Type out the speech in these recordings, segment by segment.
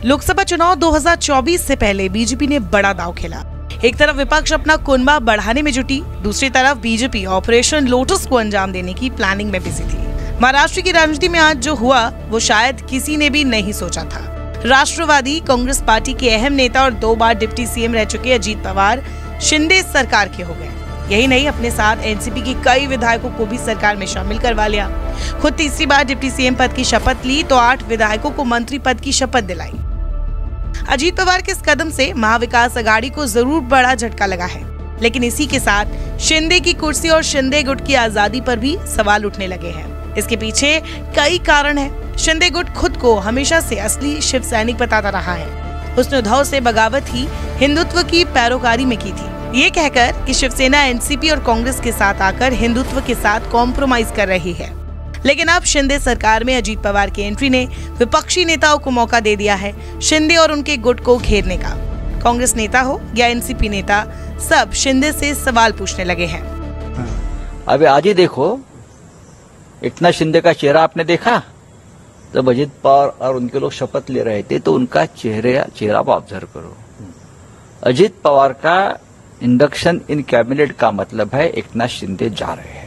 लोकसभा चुनाव 2024 से पहले बीजेपी ने बड़ा दांव खेला। एक तरफ विपक्ष अपना कुनबा बढ़ाने में जुटी, दूसरी तरफ बीजेपी ऑपरेशन लोटस को अंजाम देने की प्लानिंग में बिजी थी। महाराष्ट्र की राजनीति में आज जो हुआ वो शायद किसी ने भी नहीं सोचा था। राष्ट्रवादी कांग्रेस पार्टी के अहम नेता और 2 बार डिप्टी सीएम रह चुके अजीत पवार शिंदे सरकार के हो गए। यही नहीं, अपने साथ एनसीपी के कई विधायकों को भी सरकार में शामिल करवा लिया। खुद तीसरी बार डिप्टी सीएम पद की शपथ ली तो 8 विधायकों को मंत्री पद की शपथ दिलाई। अजीत पवार के इस कदम से महाविकास अघाड़ी को जरूर बड़ा झटका लगा है, लेकिन इसी के साथ शिंदे की कुर्सी और शिंदे गुट की आजादी पर भी सवाल उठने लगे हैं। इसके पीछे कई कारण हैं। शिंदे गुट खुद को हमेशा से असली शिव सैनिक बताता रहा है। उसने उद्धव से बगावत ही हिंदुत्व की पैरोकारी में की थी, ये कहकर कि शिवसेना एनसीपी और कांग्रेस के साथ आकर हिंदुत्व के साथ कॉम्प्रोमाइज कर रही है। लेकिन अब शिंदे सरकार में अजीत पवार की एंट्री ने विपक्षी नेताओं को मौका दे दिया है शिंदे और उनके गुट को घेरने का। कांग्रेस नेता हो या एनसीपी नेता, सब शिंदे से सवाल पूछने लगे हैं। अभी आज ही देखो, इतना शिंदे का चेहरा आपने देखा? जब अजीत पवार और उनके लोग शपथ ले रहे थे तो उनका चेहरा आप ऑब्जर्व करो। अजीत पवार का इंडक्शन इन कैबिनेट का मतलब है एकनाथ शिंदे जा रहे हैं।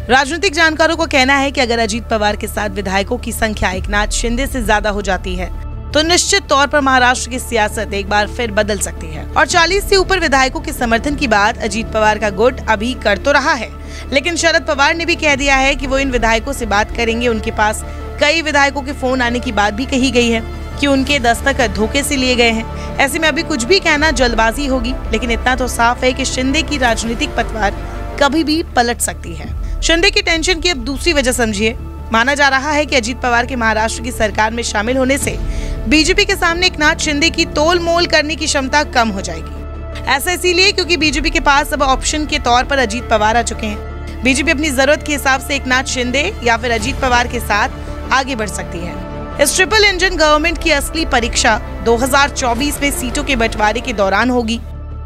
राजनीतिक जानकारों को कहना है कि अगर अजीत पवार के साथ विधायकों की संख्या एकनाथ शिंदे से ज्यादा हो जाती है तो निश्चित तौर पर महाराष्ट्र की सियासत एक बार फिर बदल सकती है। और 40 से ऊपर विधायकों के समर्थन की बात अजीत पवार का गुट अभी कर तो रहा है, लेकिन शरद पवार ने भी कह दिया है कि वो इन विधायकों से बात करेंगे। उनके पास कई विधायकों के फोन आने की बात भी कही गई है कि उनके दस्तखत धोखे से लिए गए हैं। ऐसे में अभी कुछ भी कहना जल्दबाजी होगी, लेकिन इतना तो साफ है कि शिंदे की राजनीतिक पतवार कभी भी पलट सकती है। शिंदे की टेंशन की अब दूसरी वजह समझिए। माना जा रहा है कि अजीत पवार के महाराष्ट्र की सरकार में शामिल होने से बीजेपी के सामने एकनाथ शिंदे की तोल मोल करने की क्षमता कम हो जाएगी। ऐसा इसीलिए क्योंकि बीजेपी के पास अब ऑप्शन के तौर पर अजीत पवार आ चुके हैं। बीजेपी अपनी जरूरत के हिसाब से एकनाथ शिंदे या फिर अजीत पवार के साथ आगे बढ़ सकती है। इस ट्रिपल इंजन गवर्नमेंट की असली परीक्षा 2024 में सीटों के बंटवारे के दौरान होगी।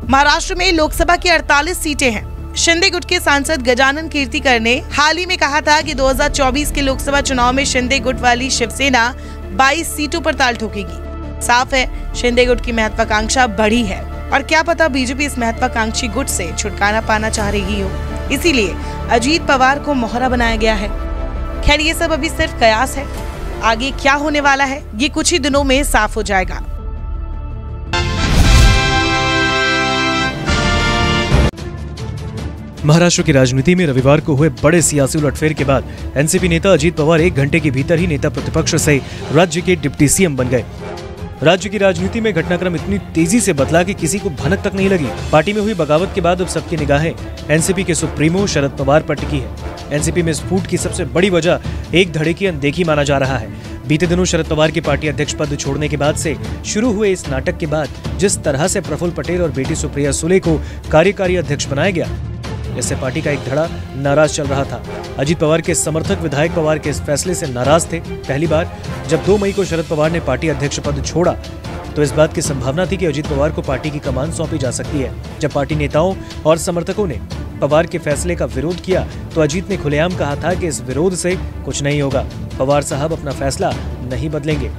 महाराष्ट्र में लोकसभा की 48 सीटें हैं। शिंदे गुट के सांसद गजानन कीर्तिकर ने हाल ही में कहा था कि 2024 के लोकसभा चुनाव में शिंदे गुट वाली शिवसेना 22 सीटों पर ताल ठोकेगी। साफ है, शिंदे गुट की महत्वाकांक्षा बढ़ी है और क्या पता बीजेपी इस महत्वाकांक्षी गुट से छुटकारा पाना चाह रही हो, इसीलिए अजीत पवार को मोहरा बनाया गया है। खैर, ये सब अभी सिर्फ कयास है। आगे क्या होने वाला है ये कुछ ही दिनों में साफ हो जाएगा। महाराष्ट्र की राजनीति में रविवार को हुए बड़े सियासी उलटफेर के बाद एनसीपी नेता अजीत पवार 1 घंटे के भीतर ही नेता प्रतिपक्ष से राज्य के डिप्टी सीएम बन गए। राज्य की राजनीति में घटनाक्रम इतनी तेजी से बदला कि किसी को भनक तक नहीं लगी। पार्टी में हुई बगावत के बाद अब सबकी निगाहें एनसीपी के सुप्रीमो शरद पवार पर टिकी है। एनसीपी में स्फूट की सबसे बड़ी वजह एक धड़े की अनदेखी माना जा रहा है। बीते दिनों शरद पवार की पार्टी अध्यक्ष पद छोड़ने के बाद से शुरू हुए इस नाटक के बाद जिस तरह से प्रफुल्ल पटेल और बेटी सुप्रिया सुले को कार्यकारी अध्यक्ष बनाया गया, इससे पार्टी का एक धड़ा नाराज चल रहा था। अजीत पवार के समर्थक विधायक पवार के इस फैसले से नाराज थे। पहली बार जब 2 मई को शरद पवार ने पार्टी अध्यक्ष पद छोड़ा तो इस बात की संभावना थी कि अजीत पवार को पार्टी की कमान सौंपी जा सकती है। जब पार्टी नेताओं और समर्थकों ने पवार के फैसले का विरोध किया तो अजीत ने खुलेआम कहा था कि इस विरोध से कुछ नहीं होगा, पवार साहब अपना फैसला नहीं बदलेंगे।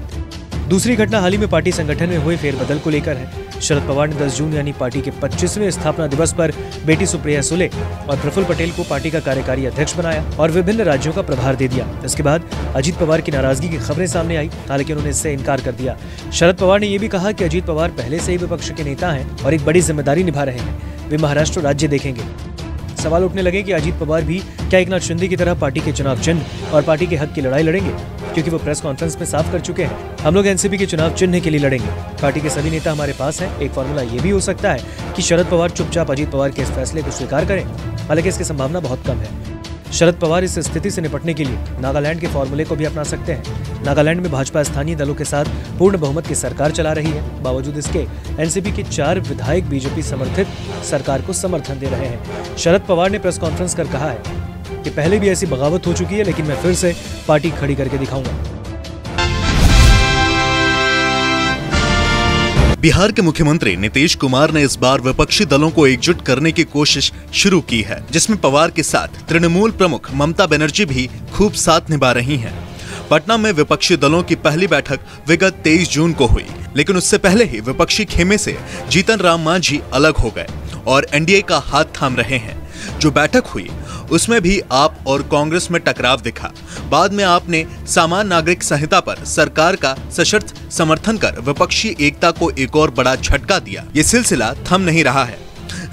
दूसरी घटना हाल ही में पार्टी संगठन में हुए फेरबदल को लेकर है। शरद पवार ने 10 जून यानी पार्टी के 25वें स्थापना दिवस पर बेटी सुप्रिया सुले और प्रफुल्ल पटेल को पार्टी का कार्यकारी अध्यक्ष बनाया और विभिन्न राज्यों का प्रभार दे दिया। इसके बाद अजीत पवार की नाराजगी की खबरें सामने आई, हालांकि उन्होंने इससे इनकार कर दिया। शरद पवार ने यह भी कहा कि अजीत पवार पहले से ही विपक्ष के नेता हैं और एक बड़ी जिम्मेदारी निभा रहे हैं। वे महाराष्ट्र राज्य देखेंगे। सवाल उठने लगे कि अजीत पवार भी क्या एकनाथ शिंदे की तरह पार्टी के चुनाव चिन्ह और पार्टी के हक की लड़ाई लड़ेंगे, क्योंकि वो प्रेस कॉन्फ्रेंस में साफ कर चुके हैं, हम लोग एनसीपी के चुनाव चिन्ह के लिए लड़ेंगे। पार्टी के सभी नेता हमारे पास हैं। एक फॉर्मूला ये भी हो सकता है कि शरद पवार चुपचाप अजीत पवार के इस फैसले को स्वीकार करें, हालांकि इसकी संभावना बहुत कम है। शरद पवार इस स्थिति से निपटने के लिए नागालैंड के फॉर्मूले को भी अपना सकते हैं। नागालैंड में भाजपा स्थानीय दलों के साथ पूर्ण बहुमत की सरकार चला रही है। बावजूद इसके एनसीपी के 4 विधायक बीजेपी समर्थित सरकार को समर्थन दे रहे हैं। शरद पवार ने प्रेस कॉन्फ्रेंस कर कहा है कि पहले भी ऐसी बगावत हो चुकी है, लेकिन मैं फिर से पार्टी खड़ी करके दिखाऊंगा। बिहार के मुख्यमंत्री नीतीश कुमार ने इस बार विपक्षी दलों को एकजुट करने की कोशिश शुरू की है, जिसमें पवार के साथ तृणमूल प्रमुख ममता बनर्जी भी खूब साथ निभा रही हैं। पटना में विपक्षी दलों की पहली बैठक विगत 23 जून को हुई, लेकिन उससे पहले ही विपक्षी खेमे से जीतन राम मांझी अलग हो गए और एनडीए का हाथ थाम रहे हैं। जो बैठक हुई उसमें भी आप और कांग्रेस में टकराव दिखा। बाद में आपने सामान्य नागरिक संहिता पर सरकार का सशर्त समर्थन कर विपक्षी एकता को एक और बड़ा झटका दिया। ये सिलसिला थम नहीं रहा है।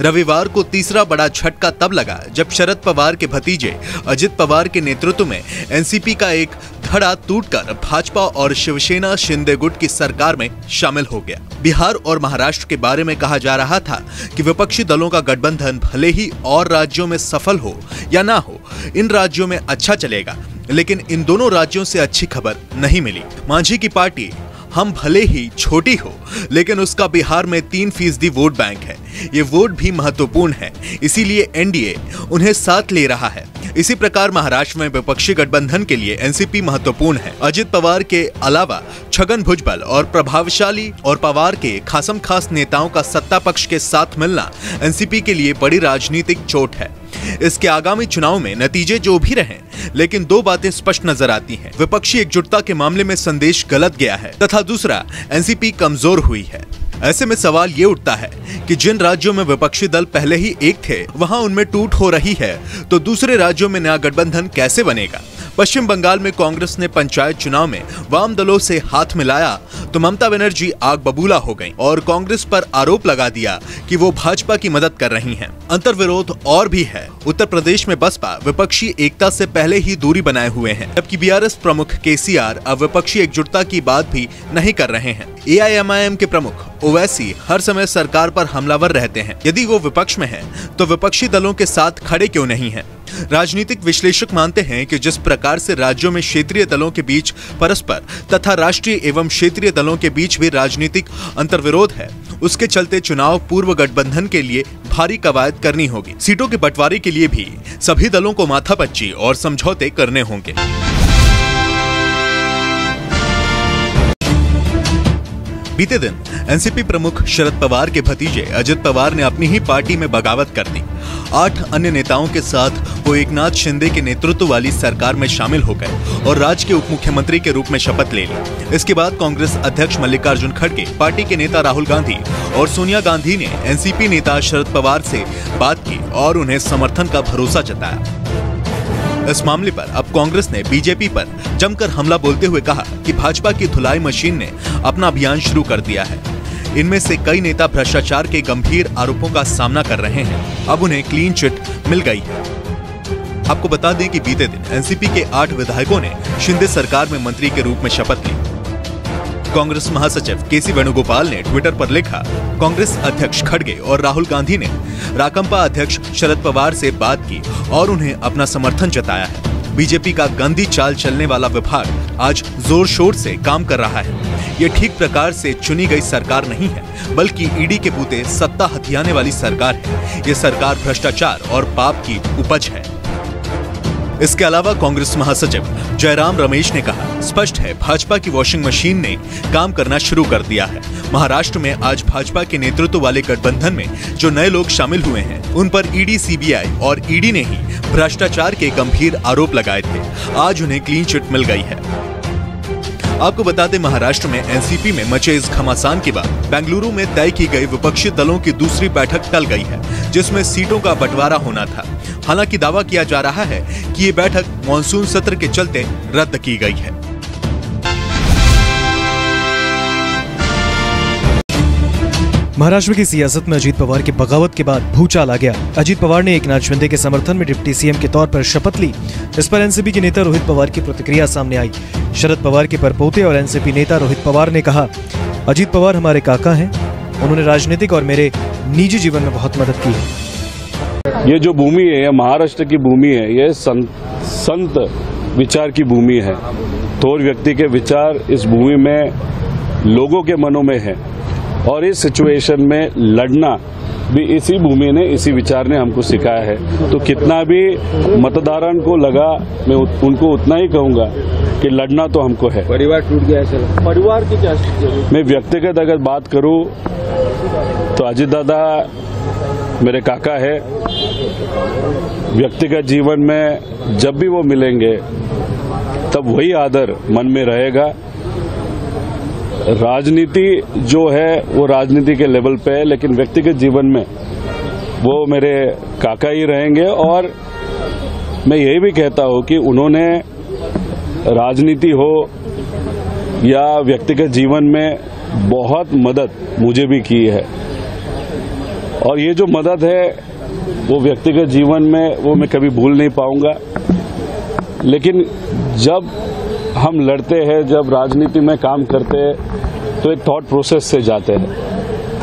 रविवार को तीसरा बड़ा झटका तब लगा जब शरद पवार के भतीजे अजित पवार के नेतृत्व में एनसीपी का एक धड़ा टूटकर भाजपा और शिवसेना शिंदे गुट की सरकार में शामिल हो गया। बिहार और महाराष्ट्र के बारे में कहा जा रहा था कि विपक्षी दलों का गठबंधन भले ही और राज्यों में सफल हो या ना हो, इन राज्यों में अच्छा चलेगा, लेकिन इन दोनों राज्यों से अच्छी खबर नहीं मिली। मांझी की पार्टी हम भले ही छोटी हो, लेकिन उसका बिहार में 3% वोट बैंक है। ये वोट भी महत्वपूर्ण है, इसीलिए एनडीए उन्हें साथ ले रहा है। इसी प्रकार महाराष्ट्र में विपक्षी गठबंधन के लिए एनसीपी महत्वपूर्ण है। अजित पवार के अलावा छगन भुजबल और प्रभावशाली और पवार के खासम खास नेताओं का सत्ता पक्ष के साथ मिलना एनसीपी के लिए बड़ी राजनीतिक चोट है। इसके आगामी चुनाव में नतीजे जो भी रहें, लेकिन दो बातें स्पष्ट नजर आती हैं। विपक्षी एकजुटता के मामले में संदेश गलत गया है तथा दूसरा एनसीपी कमजोर हुई है। ऐसे में सवाल ये उठता है कि जिन राज्यों में विपक्षी दल पहले ही एक थे, वहां उनमें टूट हो रही है, तो दूसरे राज्यों में नया गठबंधन कैसे बनेगा? पश्चिम बंगाल में कांग्रेस ने पंचायत चुनाव में वाम दलों से हाथ मिलाया तो ममता बनर्जी आग बबूला हो गईं और कांग्रेस पर आरोप लगा दिया कि वो भाजपा की मदद कर रही हैं। अंतर्विरोध और भी है। उत्तर प्रदेश में बसपा विपक्षी एकता से पहले ही दूरी बनाए हुए हैं, जबकि बीआरएस प्रमुख केसीआर अब विपक्षी एकजुटता की बात भी नहीं कर रहे हैं। एआईएमआईएम के प्रमुख ओवैसी हर समय सरकार पर हमलावर रहते हैं। यदि वो विपक्ष में है तो विपक्षी दलों के साथ खड़े क्यों नहीं हैं? राजनीतिक विश्लेषक मानते हैं कि जिस प्रकार से राज्यों में क्षेत्रीय दलों के बीच परस्पर तथा राष्ट्रीय एवं क्षेत्रीय दलों के बीच भी राजनीतिक अंतर्विरोध है, उसके चलते चुनाव पूर्व गठबंधन के लिए भारी कवायद करनी होगी। सीटों के बंटवारे के लिए भी सभी दलों को माथापच्ची और समझौते करने होंगे। बीते दिन एनसीपी प्रमुख शरद पवार के भतीजे अजित पवार ने अपनी ही पार्टी में बगावत कर दी। 8 अन्य नेताओं के साथ वो एकनाथ शिंदे के नेतृत्व वाली सरकार में शामिल हो गए और राज्य के उप मुख्यमंत्री के रूप में शपथ ले ली। इसके बाद कांग्रेस अध्यक्ष मल्लिकार्जुन खड़गे, पार्टी के नेता राहुल गांधी और सोनिया गांधी ने एनसीपी नेता शरद पवार से बात की और उन्हें समर्थन का भरोसा जताया। इस मामले पर अब कांग्रेस ने बीजेपी पर जमकर हमला बोलते हुए कहा कि भाजपा की धुलाई मशीन ने अपना अभियान शुरू कर दिया है। इनमें से कई नेता भ्रष्टाचार के गंभीर आरोपों का सामना कर रहे हैं। अब उन्हें क्लीन चिट मिल गई है। आपको बता दें कि बीते दिन एनसीपी के 8 विधायकों ने शिंदे सरकार में मंत्री के रूप में शपथ ली। कांग्रेस महासचिव केसी वेणुगोपाल ने ट्विटर पर लिखा, कांग्रेस अध्यक्ष खड़गे और राहुल गांधी ने राकंपा अध्यक्ष शरद पवार से बात की और उन्हें अपना समर्थन जताया है। बीजेपी का गंदी चाल चलने वाला विभाग आज जोर शोर से काम कर रहा है। ये ठीक प्रकार से चुनी गई सरकार नहीं है, बल्कि ईडी के बूते सत्ता हथियाने वाली सरकार है। ये सरकार भ्रष्टाचार और पाप की उपज है। इसके अलावा कांग्रेस महासचिव जयराम रमेश ने कहा, स्पष्ट है भाजपा की वॉशिंग मशीन ने काम करना शुरू कर दिया है। महाराष्ट्र में आज भाजपा के नेतृत्व वाले गठबंधन में जो नए लोग शामिल हुए हैं, उन पर ईडी, सीबीआई और ईडी ने ही भ्रष्टाचार के गंभीर आरोप लगाए थे। आज उन्हें क्लीन चिट मिल गई है। आपको बता दें, महाराष्ट्र में एनसीपी में मचे इस घमासान के बाद बेंगलुरु में तय की गई विपक्षी दलों की दूसरी बैठक टल गई है, जिसमें सीटों का बंटवारा होना था। हालांकि दावा किया जा रहा है कि ये बैठक मॉनसून सत्र के चलते रद्द की गई है। महाराष्ट्र की सियासत में अजीत पवार की बगावत के बाद भूचाल आ गया। अजीत पवार ने एकनाथ शिंदे के समर्थन में डिप्टी सीएम के तौर पर शपथ ली। इस पर एनसीपी के नेता रोहित पवार की प्रतिक्रिया सामने आई। शरद पवार के परपोते और एनसीपी नेता रोहित पवार ने कहा, अजीत पवार हमारे काका हैं, उन्होंने राजनीतिक और मेरे निजी जीवन में बहुत मदद की है। ये जो भूमि है, ये महाराष्ट्र की भूमि है, ये संत विचार की भूमि है। थोर व्यक्ति के विचार इस भूमि में लोगों के मनों में है और इस सिचुएशन में लड़ना भी इसी भूमि ने, इसी विचार ने हमको सिखाया है। तो कितना भी मतदारों को लगा, मैं उनको उतना ही कहूँगा कि लड़ना तो हमको है। परिवार टूट गया ऐसा, परिवार की क्या स्थिति? मैं व्यक्तिगत अगर बात करूँ तो अजीत दादा मेरे काका है। व्यक्तिगत जीवन में जब भी वो मिलेंगे तब वही आदर मन में रहेगा। राजनीति जो है वो राजनीति के लेवल पे है, लेकिन व्यक्तिगत जीवन में वो मेरे काका ही रहेंगे। और मैं यही भी कहता हूं कि उन्होंने राजनीति हो या व्यक्तिगत जीवन में बहुत मदद मुझे भी की है, और ये जो मदद है वो व्यक्तिगत जीवन में वो मैं कभी भूल नहीं पाऊंगा। लेकिन जब हम लड़ते हैं, जब राजनीति में काम करते हैं, तो एक थॉट प्रोसेस से जाते हैं।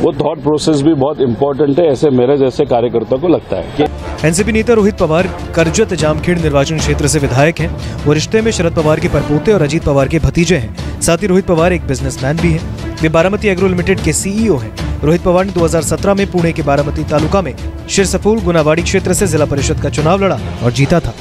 वो थॉट प्रोसेस भी बहुत इंपॉर्टेंट है, ऐसे मेरे जैसे कार्यकर्ता को लगता है। एनसीपी नेता रोहित पवार करजत जामखेड़ निर्वाचन क्षेत्र से विधायक हैं। वो रिश्ते में शरद पवार के परपोते और अजीत पवार के भतीजे हैं। साथ ही रोहित पवार एक बिजनेसमैन भी हैं। वे बारामती एग्रो लिमिटेड के सीईओ हैं। रोहित पवार ने 2017 में पुणे के बारामती तालुका में शिरसफूल गुनावाड़ी क्षेत्र से जिला परिषद का चुनाव लड़ा और जीता था।